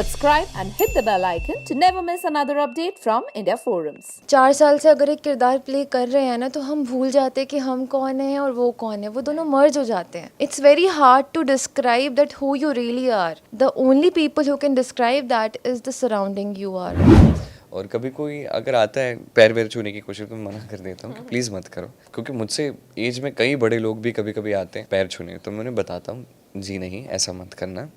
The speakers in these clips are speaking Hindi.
subscribe and hit the bell icon to never miss another update from India Forums. 4 साल से अगर एक किरदार प्ले कर रहे हैं ना तो हम भूल जाते हैं कि हम कौन हैं और वो कौन है, वो दोनों मर्ज हो जाते हैं. It's very hard to describe that who you really are. The only people who can describe that is the surrounding you are. और कभी कोई अगर आता है पैर वैर छूने की कोशिश तो मैं मना कर देता हूँ कि प्लीज़ मत करो, क्योंकि मुझसे एज में कई बड़े लोग भी कभी कभी आते हैं पैर छूने, तो मैं उन्हें बताता हूँ जी नहीं, ऐसा मत करना.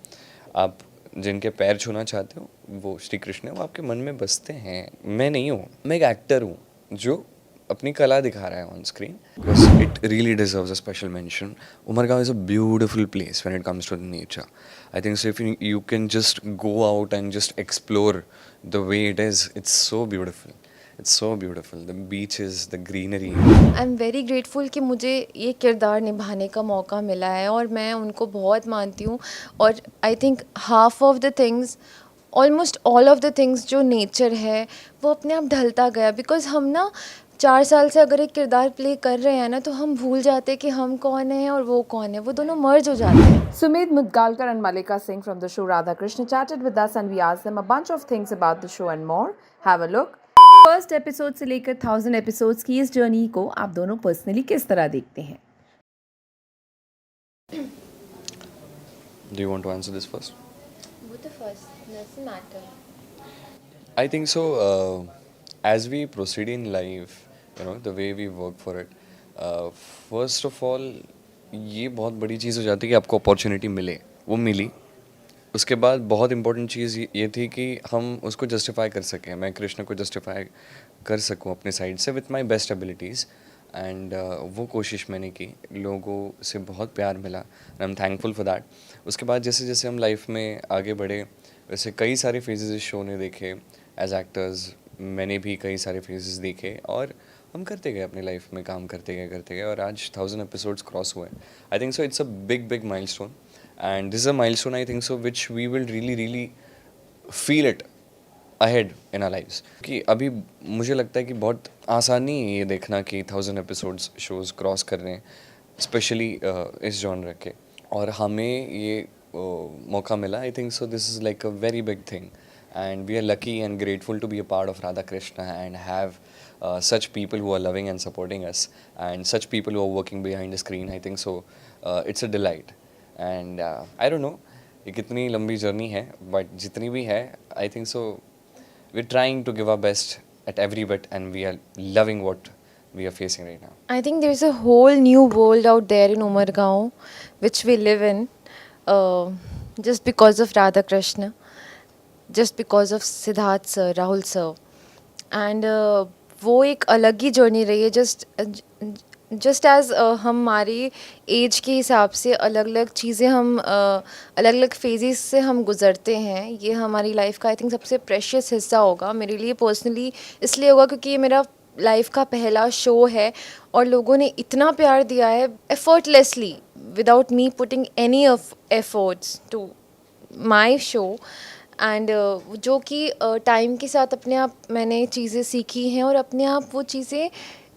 आप जिनके पैर छूना चाहते हो वो श्री कृष्ण है, वो आपके मन में बसते हैं. मैं नहीं हूँ, मैं एक एक्टर हूँ जो अपनी कला दिखा रहा है on screen. Because it really deserves a special mention. Umargaon is a beautiful place when it comes to the nature. I think so if you can just go out and just explore the way it is, it's so beautiful. It's so beautiful. The beaches, the greenery. I am very grateful कि मुझे ये किरदार निभाने का मौका मिला है और मैं उनको बहुत मानती हूँ. और I think half of the things, almost all of the things जो नेचर है वो अपने आप ढलता गया. बिकॉज हम ना 4 साल से अगर एक किरदार प्ले कर रहे हैं ना तो हम भूल जाते हैं कि हम कौन हैं और वो कौन है, वो दोनों मर्ज हो जाते हैं. Sumit Mudgalkar and Malika Singh from the show Radha Krishna chatted with us and we asked them a bunch of things about the show and more. Have a look. First episode से लेकर 1000 एपिसोड्स की इस जर्नी को आप दोनों पर्सनली किस तरह देखते हैं? Do you want to answer this first? वो तो first doesn't matter. I think so. As we proceed in life, you know, the way we work for it. First of all, ये बहुत बड़ी चीज़ हो जाती है कि आपको अपॉर्चुनिटी मिले. वो मिली. उसके बाद बहुत इंपॉर्टेंट चीज़ ये थी कि हम उसको जस्टिफाई कर सकें. मैं कृष्ण को जस्टिफाई कर सकूं अपने साइड से with my best abilities. And वो कोशिश मैंने की. लोगों से बहुत प्यार मिला and I am thankful for that. उसके बाद जैसे जैसे हम लाइफ में आगे बढ़े, वैसे कई सारे फेजेस इस शो ने देखे. एज एक्टर्स मैंने भी कई सारे फेजेस देखे और हम करते गए अपनी लाइफ में, काम करते गए और आज 1000 एपिसोड्स क्रॉस हुए. आई think so it's a big milestone. And this is a milestone, I think so, which we will really feel it ahead in our lives. कि अभी मुझे लगता है कि बहुत आसान नहीं है ये देखना कि 1000 एपिसोड्स शोज़ क्रॉस कर रहे हैं, स्पेशली इस जॉनर के. और हमें ये मौका मिला. आई think so this is like a very big thing and we are lucky and grateful to be a part of Radha Krishna and have such people who are loving and supporting us and such people who are working behind the screen. I think so it's a delight. And I don't know ये कितनी लंबी जर्नी है, बट जितनी भी है I think so we are trying to give our best at every bit and we are loving what we are facing right now. I think there's a whole new world out there in Umargaon, which we live in, just because of Radha Krishna, just because of Siddharth sir, Rahul sir, and वो एक अलग ही जर्नी रही है. जस्ट एज हमारी एज के हिसाब से अलग अलग चीज़ें हम अलग अलग फेजेस से हम गुज़रते हैं. ये हमारी लाइफ का आई थिंक सबसे प्रेशियस हिस्सा होगा मेरे लिए पर्सनली. इसलिए होगा क्योंकि ये मेरा लाइफ का पहला शो है और लोगों ने इतना प्यार दिया है effortlessly, without me putting any of efforts to my show. And जो कि टाइम के साथ अपने आप मैंने चीज़ें सीखी हैं और अपने आप वो चीज़ें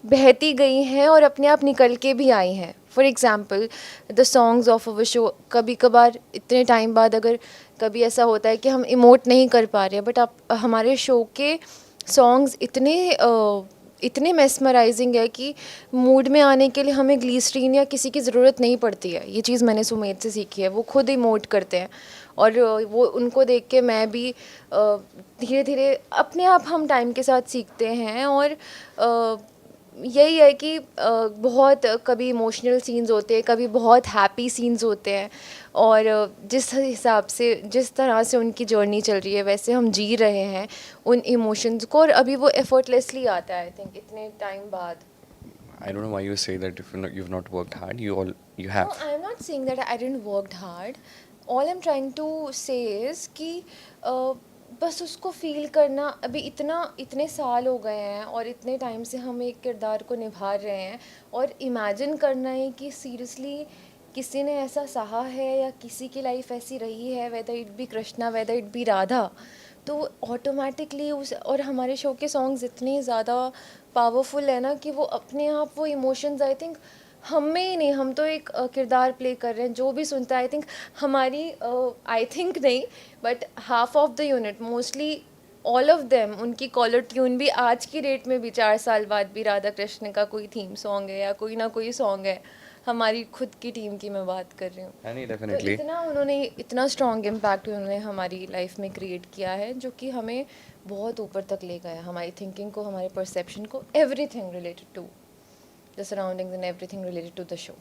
बहती गई हैं और अपने आप निकल के भी आई हैं. For example the songs of our show, कभी कभार इतने टाइम बाद अगर कभी ऐसा होता है कि हम इमोट नहीं कर पा रहे हैं, बट आप हमारे शो के सॉन्ग्स इतने मेस्मराइजिंग है कि मूड में आने के लिए हमें ग्लीसरीन या किसी की ज़रूरत नहीं पड़ती है. ये चीज़ मैंने सुमेध से सीखी है. वो खुद इमोट करते हैं और वो उनको देख के मैं भी धीरे धीरे अपने आप हम टाइम के साथ सीखते हैं. और यही है कि बहुत कभी इमोशनल सीन्स होते हैं, कभी बहुत हैप्पी सीन्स होते हैं. और जिस हिसाब से जिस तरह से उनकी जर्नी चल रही है वैसे हम जी रहे हैं उन इमोशंस को, और अभी वो एफर्टलेसली आता है आई थिंक इतने टाइम बाद. I don't know why you say that if you've not worked hard. You have. No, I'm not saying that I didn't worked hard. All I'm trying to say is कि बस उसको फील करना. अभी इतने साल हो गए हैं और इतने टाइम से हम एक किरदार को निभा रहे हैं और इमेजिन करना है कि सीरियसली किसी ने ऐसा सहा है या किसी की लाइफ ऐसी रही है, whether it be Krishna whether it be Radha, तो ऑटोमेटिकली उस. और हमारे शो के सॉन्ग्स इतने ज़्यादा पावरफुल है ना कि वो अपने आप वो इमोशंस आई थिंक हमें ही नहीं, हम तो एक किरदार प्ले कर रहे हैं. जो भी सुनता है आई थिंक हमारी, आई थिंक नहीं but half of the unit mostly all of them, उनकी कॉलर ट्यून भी आज की डेट में भी 4 साल बाद भी राधा कृष्ण का कोई थीम सॉन्ग है या कोई ना कोई सॉन्ग है. हमारी खुद की टीम की मैं बात कर रही हूँ. नहीं, तो डेफिनेटली. इतना उन्होंने, इतना स्ट्रॉन्ग इम्पैक्ट उन्होंने हमारी लाइफ में क्रिएट किया है जो कि हमें बहुत ऊपर तक ले गया. हमारी थिंकिंग को, हमारे परसेप्शन को, everything related to the surroundings and everything related to the show.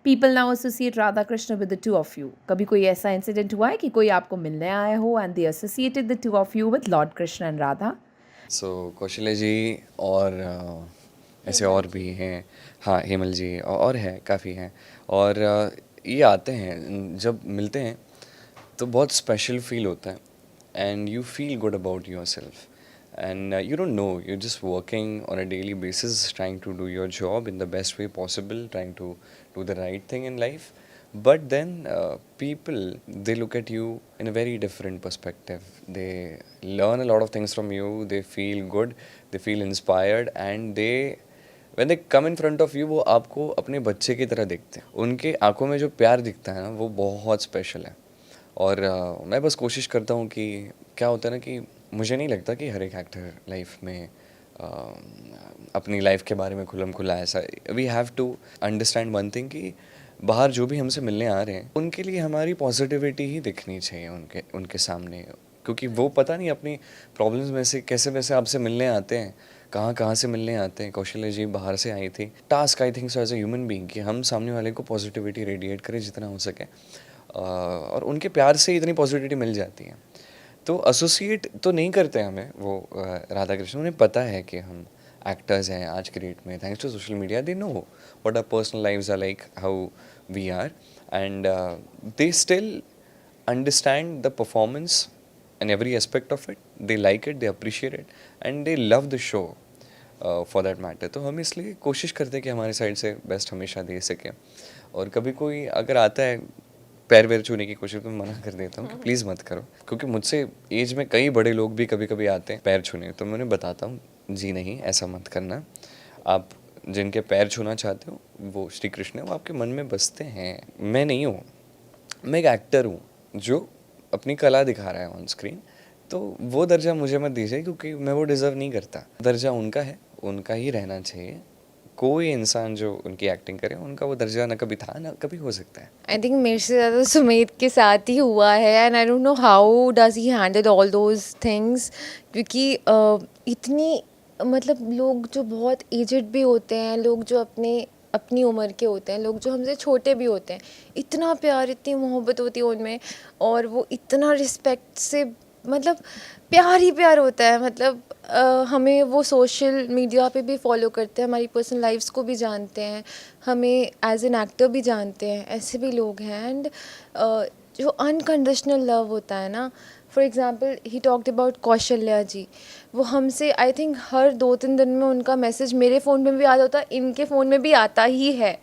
People now associate Radha Krishna with the two of you. कभी कोई ऐसा इंसिडेंट हुआ है कि कोई आपको मिलने आया हो and they associated the two of you with Lord Krishna and Radha? सो कौशल्या जी और ऐसे और भी हैं. हाँ, हेमल जी और हैं, काफ़ी हैं. और ये आते हैं, जब मिलते हैं तो बहुत स्पेशल फील होता है and you feel good about your self. And you don't know, you're just working on a daily basis, trying to do your job in the best way possible, trying to do the right thing in life. But then people, they look at you in a very different perspective. They learn a lot of things from you, they feel good, they feel inspired, and when they come in front of you, वो आपको अपने बच्चे की तरह देखते हैं. उनके आंखों में जो प्यार दिखता है ना, वो बहुत स्पेशल है. और मैं बस कोशिश करता हूँ कि क्या होता है ना कि मुझे नहीं लगता कि हर एक एक्टर लाइफ में अपनी लाइफ के बारे में खुल्लम खुल्ला ऐसा. We have to understand one thing कि बाहर जो भी हमसे मिलने आ रहे हैं उनके लिए हमारी पॉजिटिविटी ही दिखनी चाहिए उनके सामने. क्योंकि वो पता नहीं अपनी प्रॉब्लम्स में से कैसे वैसे आपसे मिलने आते हैं, कहाँ से मिलने आते हैं. कौशल्या जी बाहर से आई थी. Task I think so as a human being कि हम सामने वाले को पॉजिटिविटी रेडिएट करें जितना हो सके. और उनके प्यार से इतनी पॉजिटिविटी मिल जाती है. तो एसोसिएट तो नहीं करते हमें वो राधा कृष्ण. उन्हें पता है कि हम एक्टर्स हैं आज की डेट में. Thanks to social media they know what our personal lives are like, how we are, and they still understand the performance and every aspect of it. They like it, they appreciate it, and they love the show for that matter. तो हम इसलिए कोशिश करते हैं कि हमारी साइड से बेस्ट हमेशा दे सकें. और कभी कोई अगर आता है पैर वैर छूने की कोशिश, तो मैं मना कर देता हूँ कि प्लीज़ मत करो. क्योंकि मुझसे एज में कई बड़े लोग भी कभी कभी आते हैं पैर छूने, तो मैं उन्हें बताता हूँ जी नहीं, ऐसा मत करना. आप जिनके पैर छूना चाहते हो वो श्री कृष्ण है, वो आपके मन में बसते हैं. मैं नहीं हूँ, मैं एक एक्टर हूँ जो अपनी कला दिखा रहा है ऑन स्क्रीन. तो वो दर्जा मुझे मत दीजिए क्योंकि मैं वो डिज़र्व नहीं करता. दर्जा उनका है, उनका ही रहना चाहिए. कोई इंसान जो उनकी एक्टिंग करे, उनका वो दर्जा ना कभी था ना कभी हो सकता है. आई थिंक मेरे से ज़्यादा सुमेध के साथ ही हुआ है and I don't know how does he handle all those things. क्योंकि इतनी, मतलब लोग जो बहुत एजड भी होते हैं, लोग जो अपनी उम्र के होते हैं, लोग जो हमसे छोटे भी होते हैं, इतना प्यार, इतनी मोहब्बत होती है उनमें, और वो इतना रिस्पेक्ट से, मतलब प्यार ही प्यार होता है. मतलब हमें वो सोशल मीडिया पे भी फॉलो करते हैं, हमारी पर्सनल लाइफ्स को भी जानते हैं, हमें एज एन एक्टर भी जानते हैं. ऐसे भी लोग हैं. एंड जो अनकंडीशनल लव होता है ना, for example he talked about Kaushalya ji. वो हमसे आई थिंक हर 2-3 दिन में उनका मैसेज मेरे फ़ोन में भी आता होता है, इनके फ़ोन में भी आता ही है.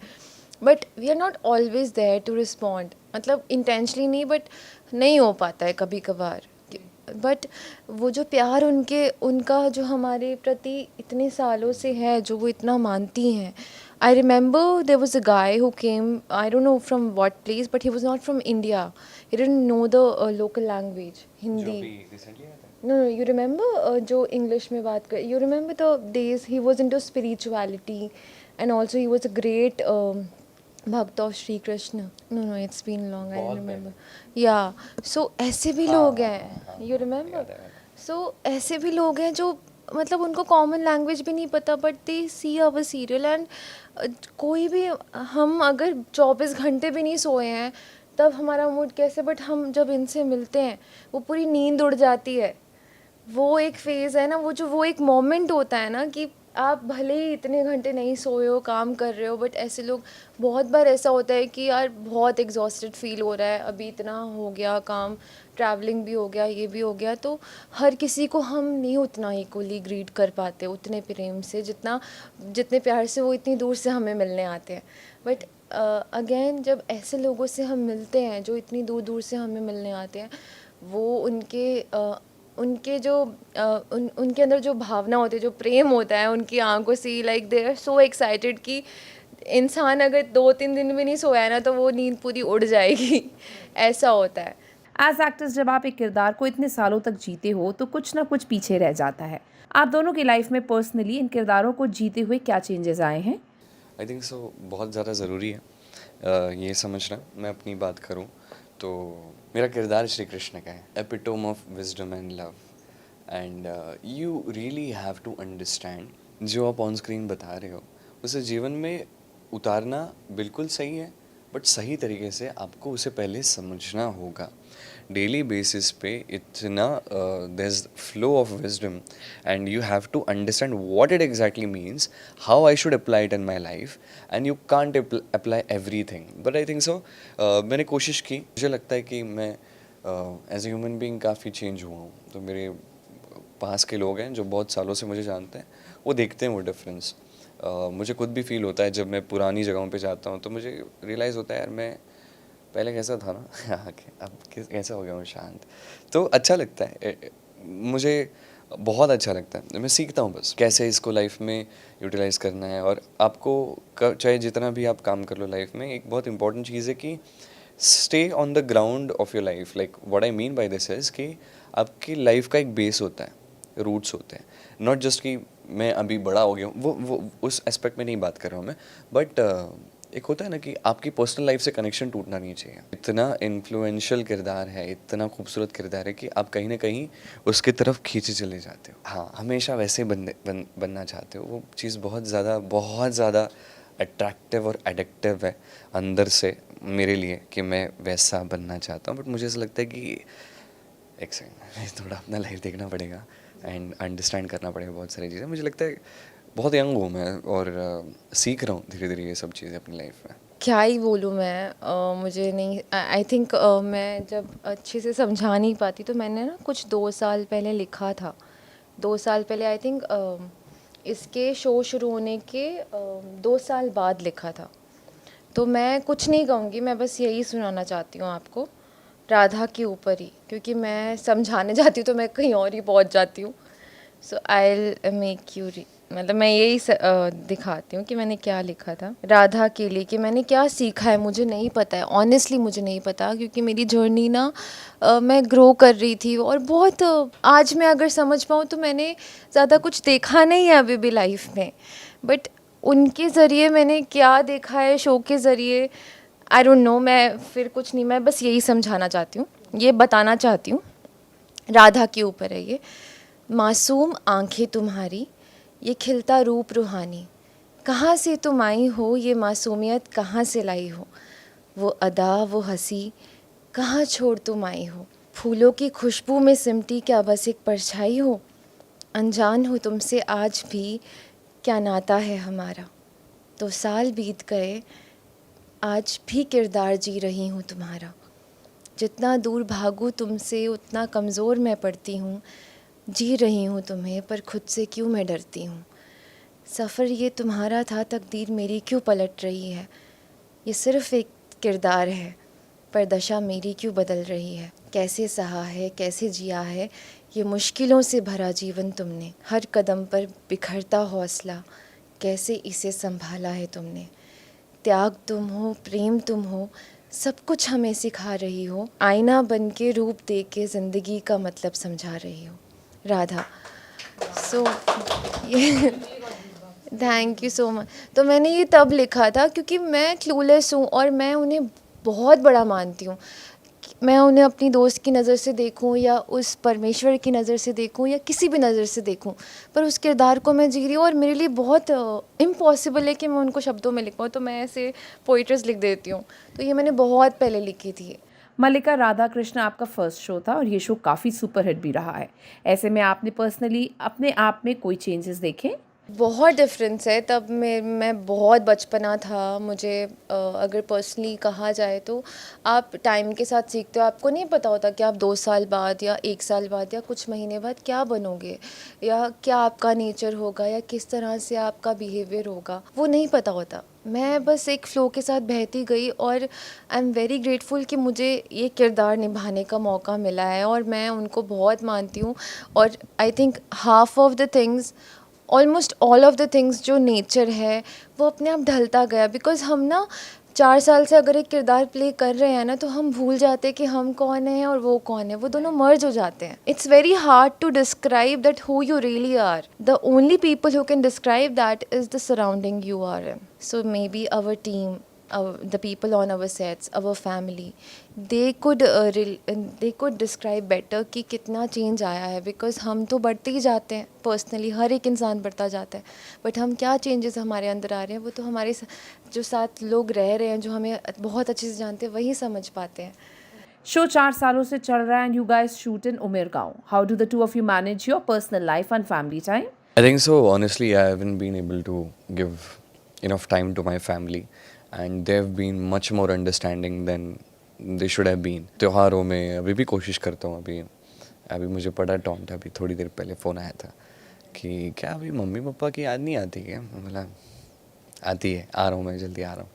But we are not always there to respond. मतलब इंटेंशनली नहीं, बट नहीं हो पाता है कभी कभार. बट वो जो प्यार उनका जो हमारे प्रति इतने सालों से है, जो वो इतना मानती हैं. I remember there was a guy who came, I don't know from what place, but he was not from India. He didn't know the local language Hindi. No, you remember जो इंग्लिश में बात कर, you remember the days he was into spirituality and also he was a great भक्त of Shri Krishna. No, it's been long, I don't remember. Yeah, so ऐसे भी लोग हैं, you remember? So ऐसे भी लोग हैं जो, मतलब उनको कॉमन लैंग्वेज भी नहीं पता, but they see our serial. And कोई भी, हम अगर 24 घंटे भी नहीं सोए हैं तब हमारा मूड कैसे, बट हम जब इनसे मिलते हैं वो पूरी नींद उड़ जाती है. वो एक फेज़ है ना, वो एक मोमेंट होता है ना कि आप भले ही इतने घंटे नहीं सोए हो, काम कर रहे हो, बट ऐसे लोग, बहुत बार ऐसा होता है कि यार बहुत एग्जॉस्टेड फील हो रहा है, अभी इतना हो गया काम, ट्रैवलिंग भी हो गया, ये भी हो गया, तो हर किसी को हम नहीं उतना इक्वली ग्रीट कर पाते, उतने प्रेम से, जितने प्यार से वो इतनी दूर से हमें मिलने आते हैं. बट अगेन जब ऐसे लोगों से हम मिलते हैं जो इतनी दूर दूर से हमें मिलने आते हैं, वो उनके जो उनके अंदर जो भावना होती है, जो प्रेम होता है उनकी आंखों से, like they are so excited कि इंसान अगर 2-3 दिन भी नहीं सोया है ना तो वो नींद पूरी उड़ जाएगी ऐसा होता है। एज एक्टर्स जब आप एक किरदार को इतने सालों तक जीते हो तो कुछ ना कुछ पीछे रह जाता है। आप दोनों की लाइफ में पर्सनली इन किरदारों को जीते हुए क्या चेंजेस आए हैं? आई थिंक सो बहुत ज़्यादा ज़रूरी है ये समझना। मैं अपनी बात करूँ तो मेरा किरदार श्री कृष्ण का है, epitome of wisdom and love. And you really have to understand जो आप ऑन स्क्रीन बता रहे हो उसे जीवन में उतारना बिल्कुल सही है, बट सही तरीके से आपको उसे पहले समझना होगा। डेली बेसिस पे इतना there is flow of wisdom and you have to understand what it exactly means, how I should apply it in my life, and you can't apply everything. But I think so मैंने कोशिश की। मुझे लगता है कि मैं एज ए ह्यूमन बीइंग काफ़ी चेंज हुआ हूँ। तो मेरे पास के लोग हैं जो बहुत सालों से मुझे जानते हैं, वो देखते हैं वो डिफरेंस। मुझे खुद भी फील होता है जब मैं पुरानी जगहों पे जाता हूँ तो मुझे रियलाइज़ होता है यार मैं पहले कैसा था ना अब कैसा हो गया हूँ शांत। तो अच्छा लगता है मुझे, बहुत अच्छा लगता है। मैं सीखता हूँ बस कैसे इसको लाइफ में यूटिलाइज़ करना है। और आपको चाहे जितना भी आप काम कर लो लाइफ में, एक बहुत इंपॉर्टेंट चीज़ है कि stay on the ground of your life. Like what I mean by this is कि आपकी लाइफ का एक बेस होता है, रूट्स होते हैं। नॉट जस्ट कि मैं अभी बड़ा हो गया हूँ, वो उस एस्पेक्ट में नहीं बात कर रहा हूँ मैं। बट एक होता है ना कि आपकी पर्सनल लाइफ से कनेक्शन टूटना नहीं चाहिए। इतना इन्फ्लुएंशियल किरदार है, इतना खूबसूरत किरदार है कि आप कहीं ना कहीं उसकी तरफ खींचे चले जाते हो। हाँ, हमेशा वैसे बनना चाहते हो। वो चीज़ बहुत ज़्यादा अट्रैक्टिव और एडिक्टिव है अंदर से मेरे लिए कि मैं वैसा बनना चाहता हूँ। बट मुझे ऐसा लगता है कि एक सेकंड, थोड़ा अपना लाइफ देखना पड़ेगा एंड अंडरस्टैंड करना पड़ेगा बहुत सारी चीज़ें। मुझे लगता है बहुत यंग हूँ मैं और सीख रहा हूँ धीरे धीरे ये सब चीज़ें अपनी लाइफ में। क्या ही बोलूँ मैं, मुझे नहीं, आई थिंक मैं जब अच्छे से समझा नहीं पाती तो मैंने ना कुछ 2 साल पहले लिखा था। 2 साल पहले आई थिंक इसके शो शुरू होने के 2 साल बाद लिखा था। तो मैं कुछ नहीं कहूँगी, मैं बस यही सुनाना चाहती हूँ आपको राधा के ऊपर ही, क्योंकि मैं समझाने जाती हूँ तो मैं कहीं और ही पहुँच जाती हूँ। सो आई मेक यू मतलब मैं यही दिखाती हूँ कि मैंने क्या लिखा था राधा के लिए, कि मैंने क्या सीखा है मुझे नहीं पता है, ऑनेस्टली मुझे नहीं पता, क्योंकि मेरी जर्नी ना मैं ग्रो कर रही थी और बहुत आज मैं अगर समझ पाऊँ तो मैंने ज़्यादा कुछ देखा नहीं है अभी भी लाइफ में, बट उनके ज़रिए मैंने क्या देखा है शो के ज़रिए आई डोंट नो। मैं फिर कुछ नहीं, मैं बस यही समझाना चाहती हूँ, ये बताना चाहती हूँ। राधा के ऊपर है ये। मासूम आंखें तुम्हारी, ये खिलता रूप रूहानी, कहाँ से तुम आई हो, ये मासूमियत कहाँ से लाई हो, वो अदा वो हंसी कहाँ छोड़ तुम आई हो, फूलों की खुशबू में सिमटी क्या बस एक परछाई हो, अनजान हो तुमसे आज भी क्या नाता है हमारा, तो साल बीत गए आज भी किरदार जी रही हूँ तुम्हारा, जितना दूर भागूँ तुमसे उतना कमज़ोर मैं पड़ती हूँ, जी रही हूँ तुम्हें पर खुद से क्यों मैं डरती हूँ, सफ़र ये तुम्हारा था तकदीर मेरी क्यों पलट रही है, ये सिर्फ़ एक किरदार है पर दशा मेरी क्यों बदल रही है, कैसे सहा है कैसे जिया है ये मुश्किलों से भरा जीवन तुमने, हर कदम पर बिखरता हौसला कैसे इसे संभाला है तुमने, त्याग तुम हो प्रेम तुम हो सब कुछ हमें सिखा रही हो, आईना बन के रूप दे के ज़िंदगी का मतलब समझा रही हो। राधा। सो ये थैंक यू सो मच। तो मैंने ये तब लिखा था क्योंकि मैं क्लूलेस हूँ और मैं उन्हें बहुत बड़ा मानती हूँ। मैं उन्हें अपनी दोस्त की नज़र से देखूं या उस परमेश्वर की नज़र से देखूं या किसी भी नज़र से देखूं, पर उस किरदार को मैं जी रही हूँ और मेरे लिए बहुत इम्पॉसिबल है कि मैं उनको शब्दों में लिख पाऊँ, तो मैं ऐसे पोइट्रीज लिख देती हूँ। तो ये मैंने बहुत पहले लिखी थी। मल्लिका, राधा कृष्ण आपका फर्स्ट शो था और ये शो काफ़ी सुपरहिट भी रहा है। ऐसे में आपने पर्सनली अपने आप में कोई चेंजेस देखे? बहुत डिफरेंस है। तब मैं बहुत बचपना था। मुझे अगर पर्सनली कहा जाए तो आप टाइम के साथ सीखते हो। आपको नहीं पता होता कि आप 2 साल बाद या 1 साल बाद या कुछ महीने बाद क्या बनोगे या क्या आपका नेचर होगा या किस तरह से आपका बिहेवियर होगा, वो नहीं पता होता। मैं बस एक फ़्लो के साथ बहती गई और आई एम वेरी ग्रेटफुल कि मुझे ये किरदार निभाने का मौका मिला है और मैं उनको बहुत मानती हूँ। और I think half of the things almost all of the things जो नेचर है वो अपने आप ढलता गया, बिकॉज हम ना 4 साल से अगर एक किरदार प्ले कर रहे हैं ना तो हम भूल जाते हैं कि हम कौन हैं और वो कौन है, वो दोनों मर्ज हो जाते हैं. It's very hard to describe that who you really are. The only people who can describe that is the surrounding you are in. So maybe our team, the people on our sets, our family, they could describe better कि कितना चेंज आया है, बिकॉज हम तो बढ़ते ही जाते हैं पर्सनली, हर एक इंसान बढ़ता जाता है, बट हम क्या चेंजेस हमारे अंदर आ रहे हैं वो तो हमारे जो साथ लोग रह रहे हैं, जो हमें बहुत अच्छे से जानते हैं, वही समझ पाते हैं. शो 4 सालों से चल रहा है and you guys shoot in Umergaon. How do the two of you manage your personal life and family time? I think so. Honestly, I haven't been able to give enough time to my family, and they've been much more understanding than they should have been. त्योहारों में अभी भी कोशिश करता हूँ. अभी अभी मुझे पड़ा टॉन्ट, अभी थोड़ी देर पहले फ़ोन आया था कि क्या अभी मम्मी पापा की याद नहीं आती क्या? मतलब आती है, आ रहा हूँ मैं, जल्दी आ रहा हूँ.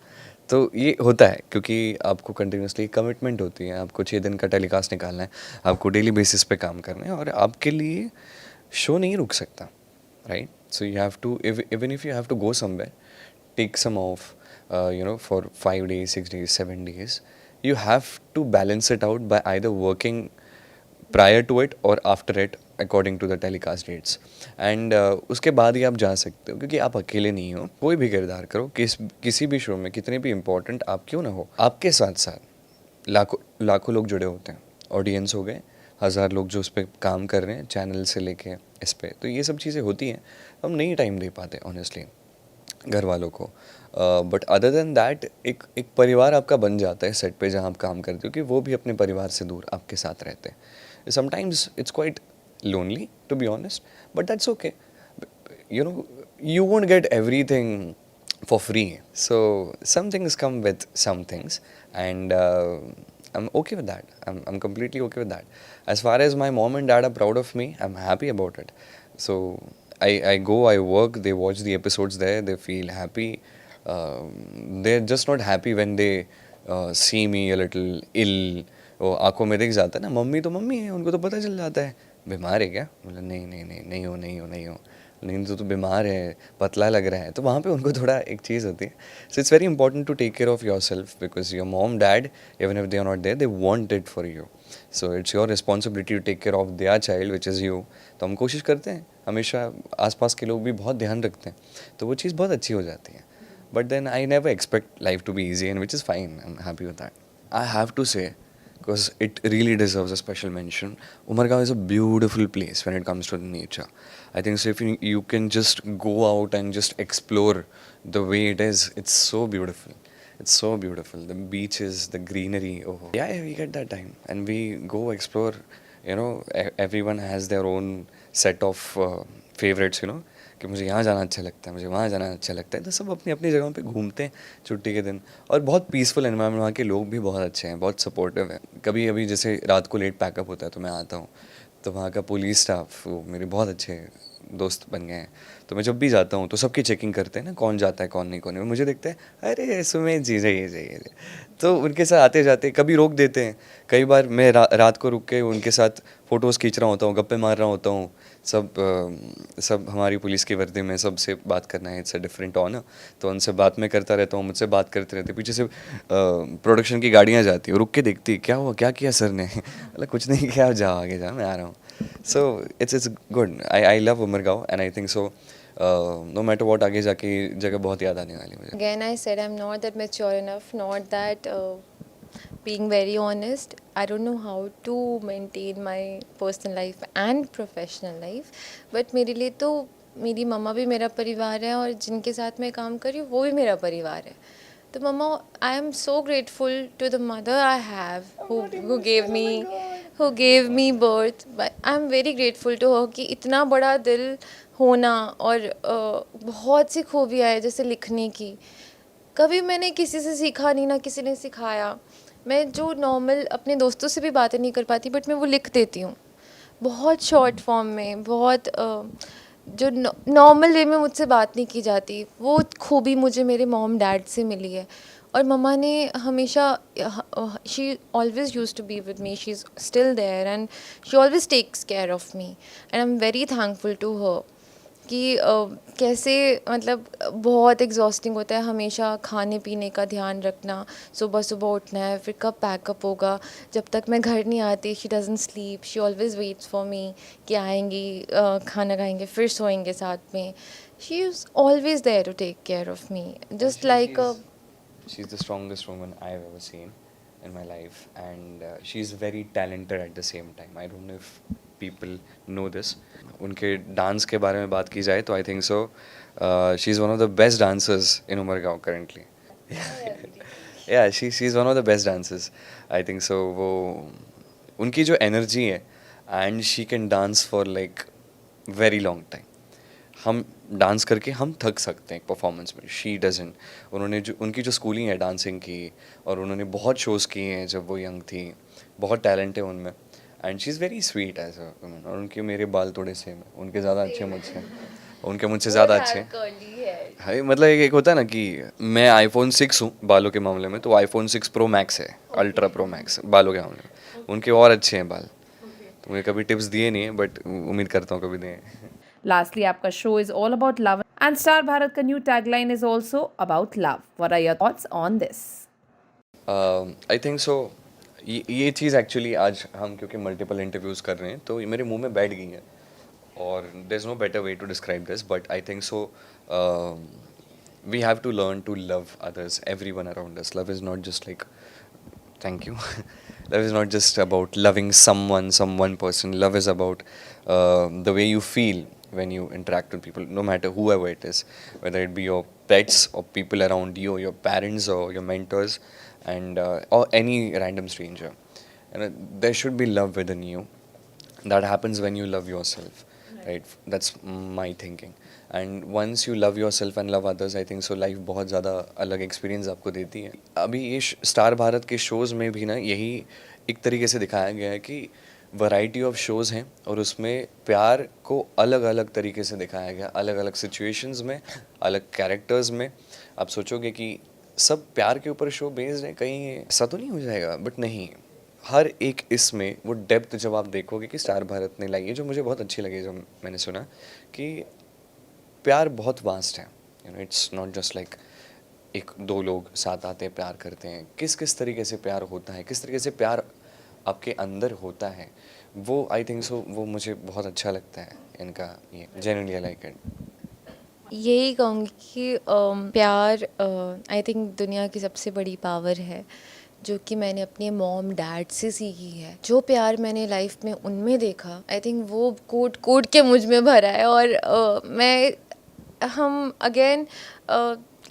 तो ये होता है क्योंकि आपको कंटिन्यूसली कमिटमेंट होती है, आपको 6 दिन का टेलीकास्ट निकालना है, आपको डेली बेसिस पे काम करना है, और आपके लिए शो नहीं रुक सकता, right? So you have to, even if you have to go somewhere, take some off, for 5 days, 6 days, 7 days. You have to balance it out by either working prior to it or after it according to the telecast dates. And उसके बाद ही आप जा सकते हो, क्योंकि आप अकेले नहीं हो. कोई भी किरदार करो, किसी भी शो में कितने भी इम्पोर्टेंट आप क्यों ना हो, आपके साथ साथ लाखों लोग जुड़े होते हैं. ऑडियंस हो गए, 1000 लोग जो उस पर काम कर रहे हैं, चैनल से लेके इस पे. तो ये सब चीज़ें होती हैं, हम नहीं टाइम दे पाते ऑनेस्टली घर वालों को. बट अदर देन दैट एक परिवार आपका बन जाता है सेट पे जहाँ आप काम करते हो, कि वो भी अपने परिवार से दूर आपके साथ रहते हैं. Sometimes it's quite lonely to be honest, but that's okay. You won't get everything for free, so some things come with some things, and I'm okay with that. I'm completely okay with that. As far as my mom and dad are proud of me, I'm happy about it. So I go, I work, they watch the episodes there, they feel happy. They're just not happy when they see me a little ill. वो आंखों में दिख जाता है ना, मम्मी तो मम्मी है, उनको तो पता चल जाता है बीमार है क्या. बोला नहीं नहीं नहीं नहीं हो. लेकिन तो बीमार है, पतला लग रहा है, तो वहाँ पे उनको थोड़ा एक चीज़ होती है. So it's very important to take care of your self, because your mom dad, even if they are not there, they want it for you. So it's your responsibility to take care of their child which is you. तो हम कोशिश करते हैं हमेशा, आसपास के लोग भी बहुत ध्यान रखते हैं, तो वो चीज़ बहुत अच्छी हो जाती है. But then I never expect life to be easy, and which is fine. I am happy with that. I have to say, because it really deserves a special mention. Umargaon is a beautiful place when it comes to nature. I think so if you can just go out and just explore the way it is, it's so beautiful. It's so beautiful. The beaches, the greenery. Oh, yeah, we get that time. And we go explore, everyone has their own set of favorites, कि मुझे यहाँ जाना अच्छा लगता है, मुझे वहाँ जाना अच्छा लगता है. तो सब अपनी अपनी जगहों पे घूमते हैं छुट्टी के दिन, और बहुत पीसफुल एनवायरनमेंट. वहाँ के लोग भी बहुत अच्छे हैं, बहुत सपोर्टिव हैं. कभी अभी जैसे रात को लेट पैकअप होता है तो मैं आता हूँ, तो वहाँ का पुलिस स्टाफ वो मेरे बहुत अच्छे दोस्त बन गए हैं. तो मैं जब भी जाता हूँ तो सबकी चेकिंग करते हैं ना, कौन जाता है कौन नहीं. मुझे देखते हैं, अरे सुमेश जी जाइए. तो उनके साथ आते जाते कभी रोक देते हैं. कई बार मैं रात को रुक के उनके साथ फ़ोटोज़ खींच रहा होता हूँ, गप्पे मार रहा होता हूँ. सब हमारी पुलिस की वर्दी में, सबसे बात करना है, इट्स अ डिफरेंट ऑनर. तो उनसे बात मैं करता रहता हूँ, मुझसे बात करते रहते. पीछे से प्रोडक्शन की गाड़ियाँ जाती है, रुक के देखती, क्या हुआ, क्या किया सर ने. मतलब कुछ नहीं किया, जाओ आगे जाओ, मैं आ रहा हूँ. So it's good. I love Umargaon, and I think so no matter what, आगे जाके जगह बहुत याद आने वाली मुझे. Again, I said I'm not that mature enough, not that being very honest, I don't know how to maintain my personal life and professional life. But मेरे लिए तो मेरी मम्मा भी मेरा परिवार है, और जिनके साथ मैं काम कर रही हूँ वो भी मेरा परिवार है. तो मम्मा, I am so grateful to the mother I have who gave me birth. I am very grateful to her कि इतना बड़ा दिल होना, और बहुत सी खूबियाँ है जैसे लिखने की. कभी मैंने किसी से सीखा नहीं, ना किसी ने सिखाया. मैं जो नॉर्मल अपने दोस्तों से भी बातें नहीं कर पाती, बट मैं वो लिख देती हूँ बहुत शॉर्ट फॉर्म में, बहुत जो नॉर्मल वे में मुझसे बात नहीं की जाती. वो खूबी मुझे मेरे मॉम डैड से मिली है. और मम्मा ने हमेशा, she always use to be with me, she is still there, and she always takes care of me, and I am very thankful to her कि कैसे मतलब बहुत एग्जॉस्टिंग होता है हमेशा खाने पीने का ध्यान रखना, सुबह सुबह उठना है, फिर कब पैकअप होगा, जब तक मैं घर नहीं आती she doesn't sleep, she always waits for me कि आएंगी, खाना खाएंगे, फिर सोएंगे साथ में. She is always there to take care of me, just like She's the strongest woman I've ever seen in my life, and she's very talented at the same time. I don't know if people know this. उनके डांस के बारे में बात की जाए तो I think so she is one of the best dancers in Umargaon currently. Yeah she is one of the best dancers. I think so वो उनकी जो एनर्जी है, and she can dance for like very long time. हम डांस करके हम थक सकते हैं एक परफॉर्मेंस में, शी डजन. उन्होंने जो उनकी जो स्कूलिंग है डांसिंग की, और उन्होंने बहुत शोज़ किए हैं जब वो यंग थी, बहुत टैलेंट है उनमें, and she is very sweet as a woman. और उनके मेरे बाल थोड़े सेम हैं, उनके ज़्यादा अच्छे मुझसे, उनके मुझसे ज़्यादा अच्छे. हाँ, मतलब एक होता है ना कि मैं आईफोन 6 हूँ बालों के मामले में, तो आईफोन 6 प्रो मैक्स है, अल्ट्रा प्रो मैक्स बालों के मामले में. उनके और अच्छे हैं बाल. तो मुझे कभी टिप्स दिए नहीं है, बट उम्मीद करता हूँ कभी दें. Lastly, आपका show is all about love and Star Bharat का new tagline is also about love. What are your thoughts on this? I think सो ये चीज़ एक्चुअली आज हम क्योंकि मल्टीपल इंटरव्यूज़ कर रहे हैं तो ये मेरे मुंह में बैठ गई है, और there is no better way to describe this, but I think so we have to learn to love others, everyone around us. Love is not just like, thank you. Love is not just about loving some one person. Love is about the way you feel when you interact with people, no matter whoever it is, whether it be your pets or people around you, or your parents or your mentors, and or any random stranger. And there should be love within you. That happens when you love yourself, right? That's my thinking. And once you love your self and love others, I think so life बहुत ज़्यादा अलग एक्सपीरियंस आपको देती है. अभी ये स्टार भारत के शोज़ में भी ना यही एक तरीके से दिखाया गया है कि वैरायटी ऑफ शोज़ हैं, और उसमें प्यार को अलग अलग तरीके से दिखाया गया, अलग अलग सिचुएशंस में, अलग कैरेक्टर्स में. आप सोचोगे कि सब प्यार के ऊपर शो बेस्ड है, कहीं ऐसा तो नहीं हो जाएगा, बट नहीं. हर एक इसमें वो डेप्थ जब आप देखोगे कि स्टार भारत ने लाई है, जो मुझे बहुत अच्छी लगी, जो मैंने सुना कि प्यार बहुत वास्ट है. You know, it's not just like एक दो लोग साथ आते हैं प्यार करते हैं. किस किस तरीके से प्यार होता है, किस तरीके से प्यार आपके अंदर होता है, वो आई थिंक सो वो मुझे बहुत अच्छा लगता है इनका. ये जेन्युइनली आई लाइक इट. यही कहूँगी कि प्यार आई थिंक दुनिया की सबसे बड़ी पावर है, जो कि मैंने अपने मॉम डैड से सीखी है. जो प्यार मैंने लाइफ में उनमें देखा, आई थिंक वो कोट कोट के मुझ में भरा है. और हम अगेन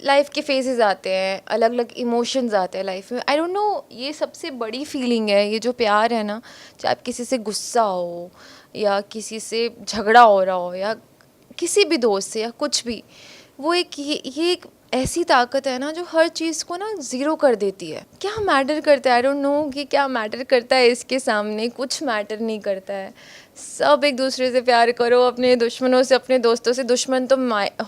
लाइफ के फेजेस आते हैं, अलग अलग इमोशंस आते हैं लाइफ में. आई डोंट नो, ये सबसे बड़ी फीलिंग है, ये जो प्यार है ना. चाहे आप किसी से गुस्सा हो, या किसी से झगड़ा हो रहा हो, या किसी भी दोस्त से, या कुछ भी, वो ये एक ऐसी ताकत है ना जो हर चीज़ को ना ज़ीरो कर देती है. क्या मैटर करता है, आई डोंट नो कि क्या मैटर करता है इसके सामने. कुछ मैटर नहीं करता है. सब एक दूसरे से प्यार करो, अपने दुश्मनों से, अपने दोस्तों से. दुश्मन तो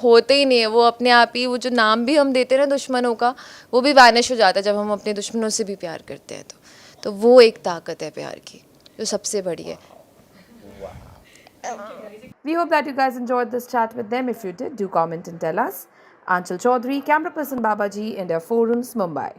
होते ही नहीं है, वो अपने आप ही, वो जो नाम भी हम देते हैं ना दुश्मनों का, वो भी वैनिश हो जाता है जब हम अपने दुश्मनों से भी प्यार करते हैं. तो वो एक ताकत है प्यार की, जो सबसे बड़ी है. We hope that you guys enjoyed this chat with them. If you did, do comment and tell us. Anchal Chaudhary, camera person Babaji, India Forums, Mumbai.